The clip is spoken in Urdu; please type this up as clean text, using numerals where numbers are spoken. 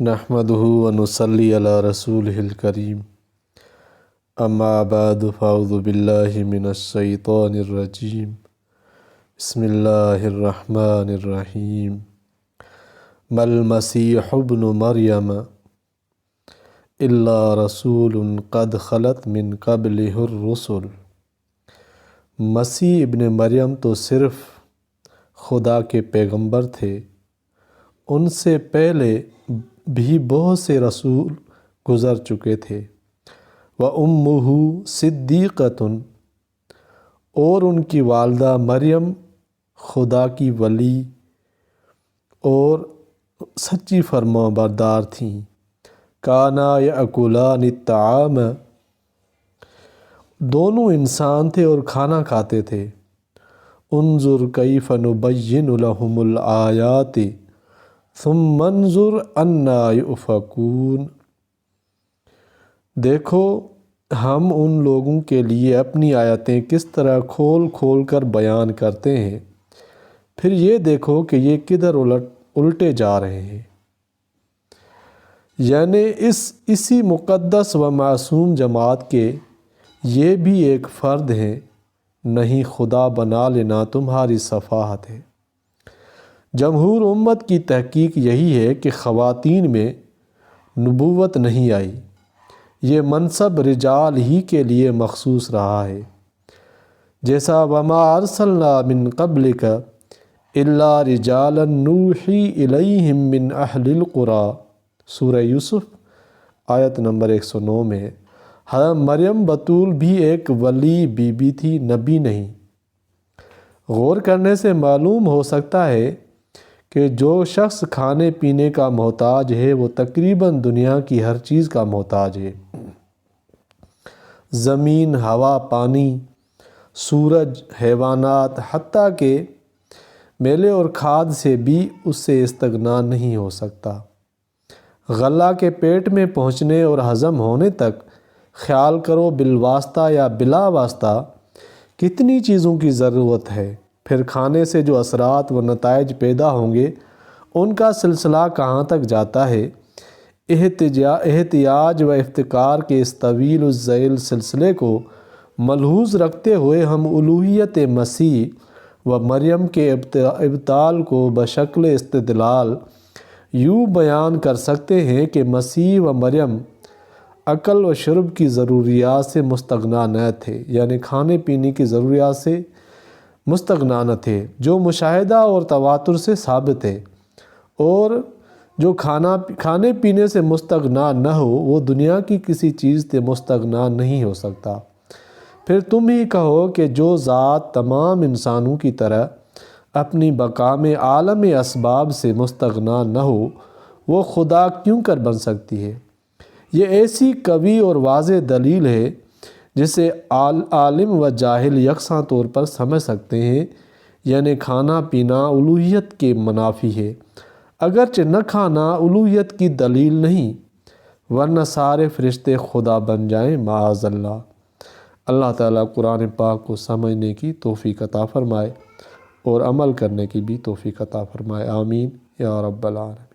نحمدہ و نصلی علی رسولہ الکریم اما بعد فاعوذ باللہ من الشیطان الرجیم بسم اللہ الرحمن الرحیم ما المسیح ابن مریم الا رسول قد خلت من قبلہ الرسل۔ مسیح ابن مریم تو صرف خدا کے پیغمبر تھے، ان سے پہلے بھی بہت سے رسول گزر چکے تھے۔ وَأُمُّهُ صِدِّیقَةٌ، اور ان کی والدہ مریم خدا کی ولی اور سچی فرمانبردار تھیں۔ کانا یأکلان الطعام، دونوں انسان تھے اور کھانا کھاتے تھے۔ انظر کیف نبین لہم الآیات ثم انظر انا یؤفکون، دیکھو ہم ان لوگوں کے لیے اپنی آیتیں کس طرح کھول کھول کر بیان کرتے ہیں، پھر یہ دیکھو کہ یہ کدھر الٹے جا رہے ہیں۔ یعنی اسی مقدس و معصوم جماعت کے یہ بھی ایک فرد ہیں، نہیں خدا بنا لینا تمہاری سفاہت ہے۔ جمہور امت کی تحقیق یہی ہے کہ خواتین میں نبوت نہیں آئی، یہ منصب رجال ہی کے لیے مخصوص رہا ہے، جیسا وما ارسلنا من قبلک الا رجالا نوحی الیہم من اہل القری، سورہ یوسف آیت نمبر 109 میں۔ حضرت مریم بطول بھی ایک ولی بی بی تھی، نبی نہیں۔ غور کرنے سے معلوم ہو سکتا ہے کہ جو شخص کھانے پینے کا محتاج ہے وہ تقریباً دنیا کی ہر چیز کا محتاج ہے۔ زمین، ہوا، پانی، سورج، حیوانات، حتیٰ کہ میلے اور کھاد سے بھی اس سے استغنا نہیں ہو سکتا۔ غلہ کے پیٹ میں پہنچنے اور ہضم ہونے تک خیال کرو بالواسطہ یا بلا واسطہ کتنی چیزوں کی ضرورت ہے، پھر کھانے سے جو اثرات و نتائج پیدا ہوں گے ان کا سلسلہ کہاں تک جاتا ہے۔ احتیاج و افتقار کے اس طویل الذیل سلسلے کو ملحوظ رکھتے ہوئے ہم الوہیت مسیح و مریم کے ابطال کو بشکل استدلال یوں بیان کر سکتے ہیں کہ مسیح و مریم اکل و شرب کی ضروریات سے مستغنا نہ تھے، یعنی کھانے پینے کی ضروریات سے مستغنا نہ تھے، جو مشاہدہ اور تواتر سے ثابت ہے، اور جو کھانے پینے سے مستغنا نہ ہو وہ دنیا کی کسی چیز سے مستغنا نہیں ہو سکتا۔ پھر تم ہی کہو کہ جو ذات تمام انسانوں کی طرح اپنی بقا میں عالم اسباب سے مستغنا نہ ہو وہ خدا کیوں کر بن سکتی ہے؟ یہ ایسی قوی اور واضح دلیل ہے جسے عالم و جاہل یکساں طور پر سمجھ سکتے ہیں، یعنی کھانا پینا الوہیت کے منافی ہے، اگرچہ نہ کھانا الوہیت کی دلیل نہیں، ورنہ سارے فرشتے خدا بن جائیں معاذ اللہ۔ اللہ تعالیٰ قرآن پاک کو سمجھنے کی توفیق عطا فرمائے اور عمل کرنے کی بھی توفیق عطا فرمائے، آمین یا رب العالمین۔